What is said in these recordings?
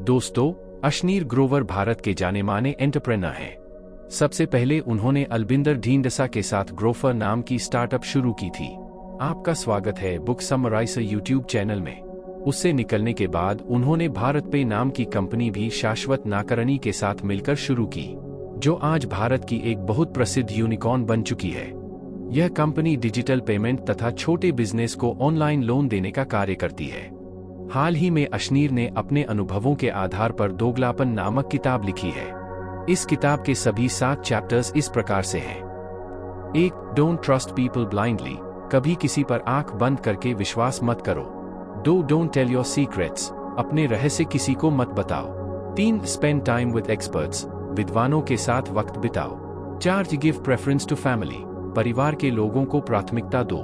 दोस्तों, अशनीर ग्रोवर भारत के जाने-माने एंटरप्रेन्योर हैं। सबसे पहले उन्होंने अलविंदर ढींढसा के साथ ग्रोफर नाम की स्टार्टअप शुरू की थी। आपका स्वागत है बुक समराइजर यूट्यूब चैनल में। उससे निकलने के बाद उन्होंने भारत पे नाम की कंपनी भी शाश्वत नाकरनी के साथ मिलकर शुरू की, जो आज भारत की एक बहुत प्रसिद्ध यूनिकॉर्न बन चुकी है। यह कंपनी डिजिटल पेमेंट तथा छोटे बिजनेस को ऑनलाइन लोन देने का कार्य करती है। हाल ही में अशनीर ने अपने अनुभवों के आधार पर दोगलापन नामक किताब लिखी है। इस किताब के सभी 7 चैप्टर्स इस प्रकार से हैं। 1. डोंट ट्रस्ट पीपल ब्लाइंडली, कभी किसी पर आंख बंद करके विश्वास मत करो। 2. डोंट टेल योर सीक्रेट्स, अपने रहस्य किसी को मत बताओ। 3. स्पेंड टाइम विद एक्सपर्ट्स, विद्वानों के साथ वक्त बिताओ। 4. गिव प्रेफरेंस टू फैमिली, परिवार के लोगों को प्राथमिकता दो।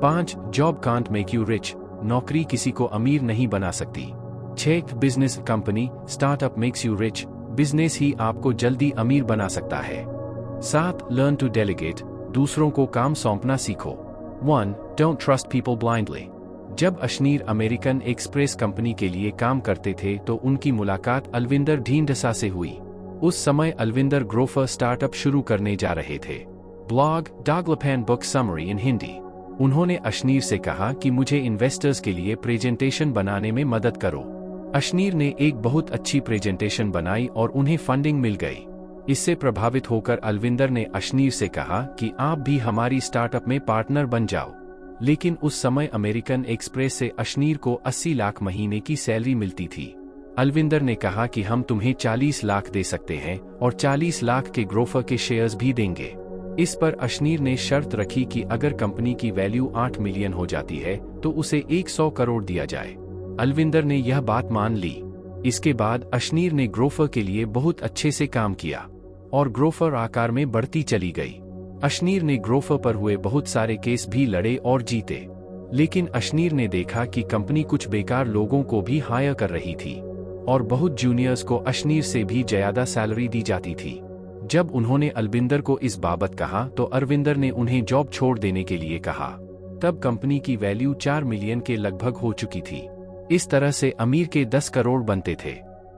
5. Job can't make you rich, नौकरी किसी को अमीर नहीं बना सकती। 6. Business company startup makes you rich, business ही आपको जल्दी अमीर बना सकता है। 7. लर्न टू डेलीगेट, दूसरों को काम सौंपना सीखो। 1. Don't trust people blindly. जब अशनीर अमेरिकन एक्सप्रेस कंपनी के लिए काम करते थे तो उनकी मुलाकात अलविंदर ढींढसा से हुई। उस समय अलविंदर ग्रोफर स्टार्टअप शुरू करने जा रहे थे। Blog Doglapan book summary in Hindi. उन्होंने अशनीर से कहा कि मुझे इन्वेस्टर्स के लिए प्रेजेंटेशन बनाने में मदद करो। अशनीर ने एक बहुत अच्छी प्रेजेंटेशन बनाई और उन्हें फंडिंग मिल गई। इससे प्रभावित होकर अलविंदर ने अशनीर से कहा कि आप भी हमारी स्टार्टअप में पार्टनर बन जाओ। लेकिन उस समय अमेरिकन एक्सप्रेस से अशनीर को 80 लाख महीने की सैलरी मिलती थी। अलविंदर ने कहा कि हम तुम्हें 40 लाख दे सकते हैं और 40 लाख के ग्रोफर के शेयर्स भी देंगे। इस पर अशनीर ने शर्त रखी कि अगर कंपनी की वैल्यू 8 मिलियन हो जाती है तो उसे 100 करोड़ दिया जाए। अलविंदर ने यह बात मान ली। इसके बाद अशनीर ने ग्रोफर के लिए बहुत अच्छे से काम किया और ग्रोफर आकार में बढ़ती चली गई। अशनीर ने ग्रोफर पर हुए बहुत सारे केस भी लड़े और जीते, लेकिन अशनीर ने देखा कि कंपनी कुछ बेकार लोगों को भी हायर कर रही थी और बहुत जूनियर्स को अशनीर से भी ज्यादा सैलरी दी जाती थी। जब उन्होंने अलविंदर को इस बाबत कहा तो अरविंदर ने उन्हें जॉब छोड़ देने के लिए कहा। तब कंपनी की वैल्यू 4 मिलियन के लगभग हो चुकी थी। इस तरह से अमीर के 10 करोड़ बनते थे,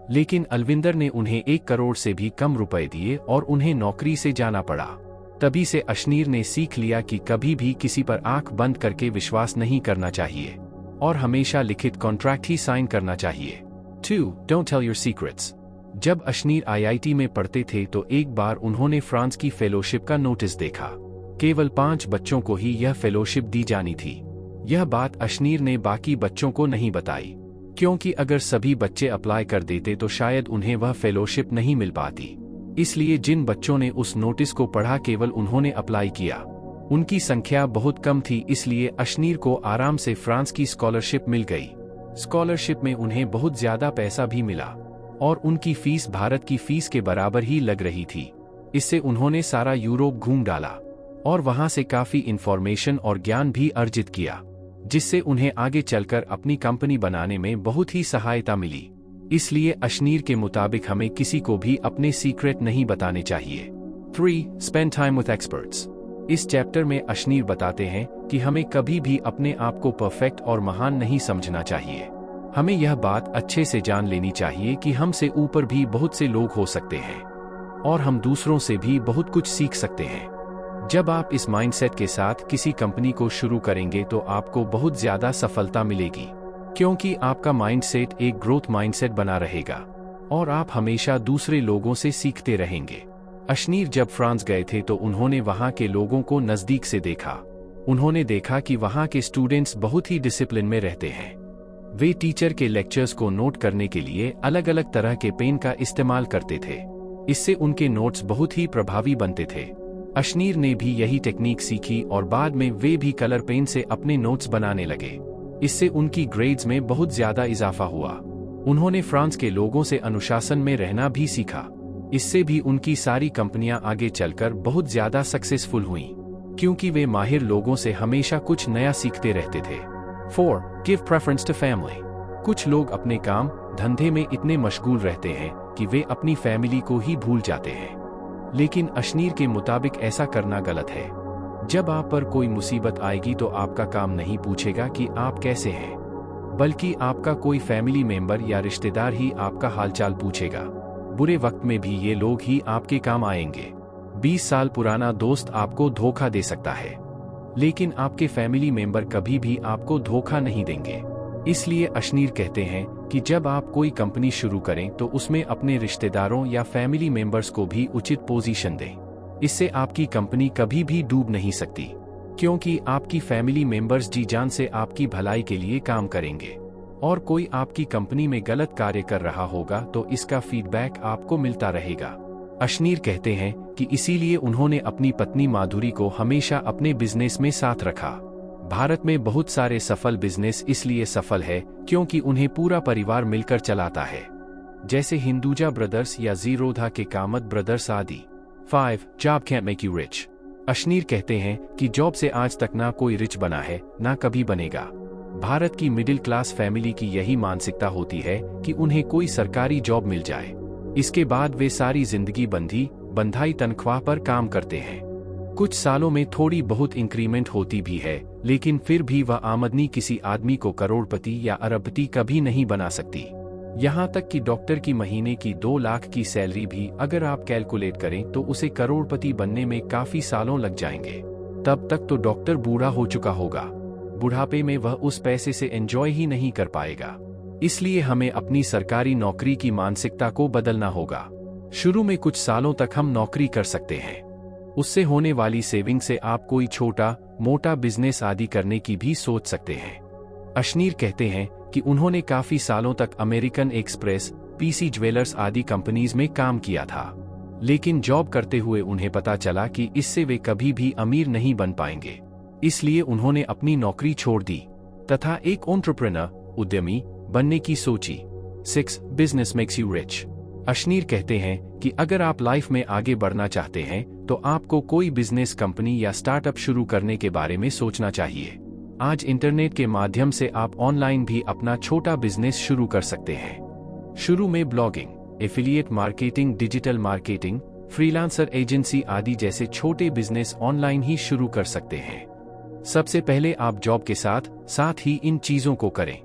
लेकिन अलविंदर ने उन्हें 1 करोड़ से भी कम रुपए दिए और उन्हें नौकरी से जाना पड़ा। तभी से अशनीर ने सीख लिया कि कभी भी किसी पर आंख बंद करके विश्वास नहीं करना चाहिए और हमेशा लिखित कॉन्ट्रैक्ट ही साइन करना चाहिए। 2. Don't tell your secrets. जब अशनीर आईआईटी में पढ़ते थे तो एक बार उन्होंने फ्रांस की फेलोशिप का नोटिस देखा। केवल 5 बच्चों को ही यह फेलोशिप दी जानी थी। यह बात अशनीर ने बाकी बच्चों को नहीं बताई, क्योंकि अगर सभी बच्चे अप्लाई कर देते तो शायद उन्हें वह फेलोशिप नहीं मिल पाती। इसलिए जिन बच्चों ने उस नोटिस को पढ़ा केवल उन्होंने अप्लाई किया। उनकी संख्या बहुत कम थी, इसलिए अशनीर को आराम से फ्रांस की स्कॉलरशिप मिल गई। स्कॉलरशिप में उन्हें बहुत ज्यादा पैसा भी मिला और उनकी फीस भारत की फीस के बराबर ही लग रही थी। इससे उन्होंने सारा यूरोप घूम डाला और वहां से काफी इंफॉर्मेशन और ज्ञान भी अर्जित किया, जिससे उन्हें आगे चलकर अपनी कंपनी बनाने में बहुत ही सहायता मिली। इसलिए अशनीर के मुताबिक हमें किसी को भी अपने सीक्रेट नहीं बताने चाहिए। 3. Spend time with experts. इस चैप्टर में अशनीर बताते हैं कि हमें कभी भी अपने आप को परफेक्ट और महान नहीं समझना चाहिए। हमें यह बात अच्छे से जान लेनी चाहिए कि हमसे ऊपर भी बहुत से लोग हो सकते हैं और हम दूसरों से भी बहुत कुछ सीख सकते हैं। जब आप इस माइंडसेट के साथ किसी कंपनी को शुरू करेंगे तो आपको बहुत ज्यादा सफलता मिलेगी, क्योंकि आपका माइंडसेट एक ग्रोथ माइंडसेट बना रहेगा और आप हमेशा दूसरे लोगों से सीखते रहेंगे। अशनीर जब फ्रांस गए थे तो उन्होंने वहां के लोगों को नजदीक से देखा। उन्होंने देखा कि वहां के स्टूडेंट्स बहुत ही डिसिप्लिन में रहते हैं। वे टीचर के लेक्चर्स को नोट करने के लिए अलग अलग तरह के पेन का इस्तेमाल करते थे। इससे उनके नोट्स बहुत ही प्रभावी बनते थे। अशनीर ने भी यही टेक्निक सीखी और बाद में वे भी कलर पेन से अपने नोट्स बनाने लगे। इससे उनकी ग्रेड्स में बहुत ज्यादा इजाफा हुआ। उन्होंने फ्रांस के लोगों से अनुशासन में रहना भी सीखा। इससे भी उनकी सारी कंपनियां आगे चलकर बहुत ज्यादा सक्सेसफुल हुईं, क्योंकि वे माहिर लोगों से हमेशा कुछ नया सीखते रहते थे। 4. Give preference to family. कुछ लोग अपने काम धंधे में इतने मशगूल रहते हैं कि वे अपनी फैमिली को ही भूल जाते हैं, लेकिन अशनीर के मुताबिक ऐसा करना गलत है। जब आप पर कोई मुसीबत आएगी तो आपका काम नहीं पूछेगा कि आप कैसे हैं, बल्कि आपका कोई फैमिली मेंबर या रिश्तेदार ही आपका हालचाल पूछेगा। बुरे वक्त में भी ये लोग ही आपके काम आएंगे। 20 साल पुराना दोस्त आपको धोखा दे सकता है, लेकिन आपके फैमिली मेंबर कभी भी आपको धोखा नहीं देंगे। इसलिए अशनीर कहते हैं कि जब आप कोई कंपनी शुरू करें तो उसमें अपने रिश्तेदारों या फैमिली मेंबर्स को भी उचित पोजीशन दें। इससे आपकी कंपनी कभी भी डूब नहीं सकती, क्योंकि आपकी फैमिली मेंबर्स जी जान से आपकी भलाई के लिए काम करेंगे। और कोई आपकी कंपनी में गलत कार्य कर रहा होगा तो इसका फीडबैक आपको मिलता रहेगा। अशनीर कहते हैं कि इसीलिए उन्होंने अपनी पत्नी माधुरी को हमेशा अपने बिजनेस में साथ रखा। भारत में बहुत सारे सफल बिजनेस इसलिए सफल है क्योंकि उन्हें पूरा परिवार मिलकर चलाता है, जैसे हिंदुजा ब्रदर्स या जीरोधा के कामत ब्रदर्स आदि। 5. Job can't make you rich. Ashneer कहते हैं कि जॉब से आज तक ना कोई रिच बना है, ना कभी बनेगा। भारत की मिडिल क्लास फैमिली की यही मानसिकता होती है कि उन्हें कोई सरकारी जॉब मिल जाए, इसके बाद वे सारी जिंदगी बंधाई तनख्वाह पर काम करते हैं। कुछ सालों में थोड़ी बहुत इंक्रीमेंट होती भी है, लेकिन फिर भी वह आमदनी किसी आदमी को करोड़पति या अरबपति कभी नहीं बना सकती। यहाँ तक कि डॉक्टर की महीने की 2 लाख की सैलरी भी अगर आप कैलकुलेट करें तो उसे करोड़पति बनने में काफी सालों लग जाएंगे। तब तक तो डॉक्टर बूढ़ा हो चुका होगा। बुढ़ापे में वह उस पैसे से एंजॉय ही नहीं कर पाएगा। इसलिए हमें अपनी सरकारी नौकरी की मानसिकता को बदलना होगा। शुरू में कुछ सालों तक हम नौकरी कर सकते हैं, उससे होने वाली सेविंग से आप कोई छोटा मोटा बिजनेस आदि करने की भी सोच सकते हैं। अशनीर कहते हैं कि उन्होंने काफी सालों तक अमेरिकन एक्सप्रेस, पीसी ज्वेलर्स आदि कंपनीज में काम किया था, लेकिन जॉब करते हुए उन्हें पता चला कि इससे वे कभी भी अमीर नहीं बन पाएंगे। इसलिए उन्होंने अपनी नौकरी छोड़ दी तथा एक एंटरप्रेन्योर, उद्यमी बनने की सोची। 6. Business makes you rich. Ashneer कहते हैं कि अगर आप लाइफ में आगे बढ़ना चाहते हैं तो आपको कोई बिजनेस, कंपनी या स्टार्टअप शुरू करने के बारे में सोचना चाहिए। आज इंटरनेट के माध्यम से आप ऑनलाइन भी अपना छोटा बिजनेस शुरू कर सकते हैं। शुरू में blogging, affiliate marketing, digital marketing, freelancer agency आदि जैसे छोटे बिजनेस ऑनलाइन ही शुरू कर सकते हैं। सबसे पहले आप जॉब के साथ ही इन चीजों को करें।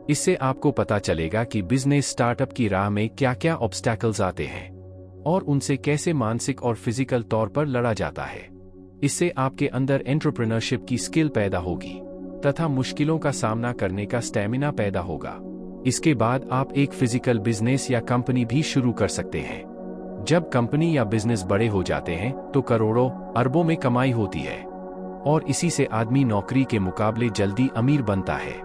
इससे आपको पता चलेगा कि बिजनेस स्टार्टअप की राह में क्या क्या ऑब्स्टैकल्स आते हैं और उनसे कैसे मानसिक और फिजिकल तौर पर लड़ा जाता है। इससे आपके अंदर एंटरप्रेन्योरशिप की स्किल पैदा होगी तथा मुश्किलों का सामना करने का स्टैमिना पैदा होगा। इसके बाद आप एक फिजिकल बिजनेस या कंपनी भी शुरू कर सकते हैं। जब कंपनी या बिजनेस बड़े हो जाते हैं तो करोड़ों अरबों में कमाई होती है और इसी से आदमी नौकरी के मुकाबले जल्दी अमीर बनता है।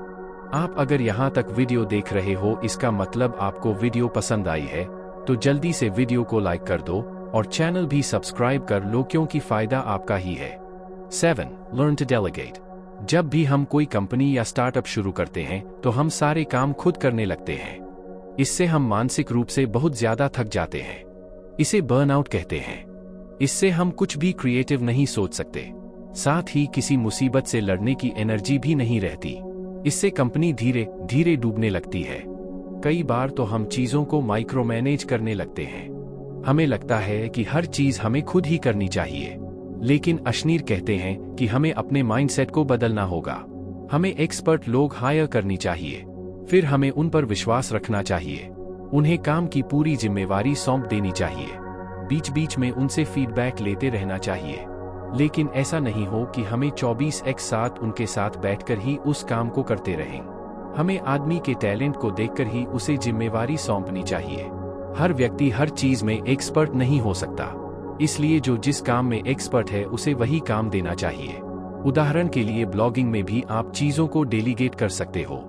आप अगर यहाँ तक वीडियो देख रहे हो, इसका मतलब आपको वीडियो पसंद आई है, तो जल्दी से वीडियो को लाइक कर दो और चैनल भी सब्सक्राइब कर लो, क्योंकि फायदा आपका ही है। 7. Learn to delegate. जब भी हम कोई कंपनी या स्टार्टअप शुरू करते हैं तो हम सारे काम खुद करने लगते हैं। इससे हम मानसिक रूप से बहुत ज्यादा थक जाते हैं। इसे बर्नआउट कहते हैं। इससे हम कुछ भी क्रिएटिव नहीं सोच सकते, साथ ही किसी मुसीबत से लड़ने की एनर्जी भी नहीं रहती। इससे कंपनी धीरे धीरे डूबने लगती है। कई बार तो हम चीजों को माइक्रो मैनेज करने लगते हैं। हमें लगता है कि हर चीज हमें खुद ही करनी चाहिए, लेकिन अशनीर कहते हैं कि हमें अपने माइंडसेट को बदलना होगा। हमें एक्सपर्ट लोग हायर करनी चाहिए, फिर हमें उन पर विश्वास रखना चाहिए। उन्हें काम की पूरी जिम्मेवारी सौंप देनी चाहिए। बीच बीच में उनसे फीडबैक लेते रहना चाहिए, लेकिन ऐसा नहीं हो कि हमें 24/7 उनके साथ बैठकर ही उस काम को करते रहें। हमें आदमी के टैलेंट को देखकर ही उसे जिम्मेवारी सौंपनी चाहिए। हर व्यक्ति हर चीज में एक्सपर्ट नहीं हो सकता, इसलिए जो जिस काम में एक्सपर्ट है उसे वही काम देना चाहिए। उदाहरण के लिए ब्लॉगिंग में भी आप चीजों को डेलीगेट कर सकते हो।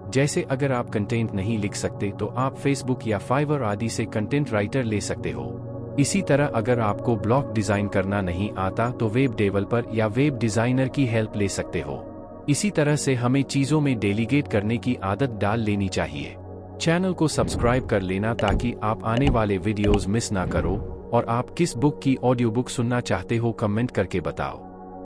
जैसे अगर आप कंटेंट नहीं लिख सकते तो आप फेसबुक या फाइवर आदि से कंटेंट राइटर ले सकते हो। इसी तरह अगर आपको ब्लॉग डिजाइन करना नहीं आता तो वेब डेवलपर या वेब डिजाइनर की हेल्प ले सकते हो। इसी तरह से हमें चीजों में डेलीगेट करने की आदत डाल लेनी चाहिए। चैनल को सब्सक्राइब कर लेना ताकि आप आने वाले वीडियोस मिस ना करो। और आप किस बुक की ऑडियो बुक सुनना चाहते हो कमेंट करके बताओ।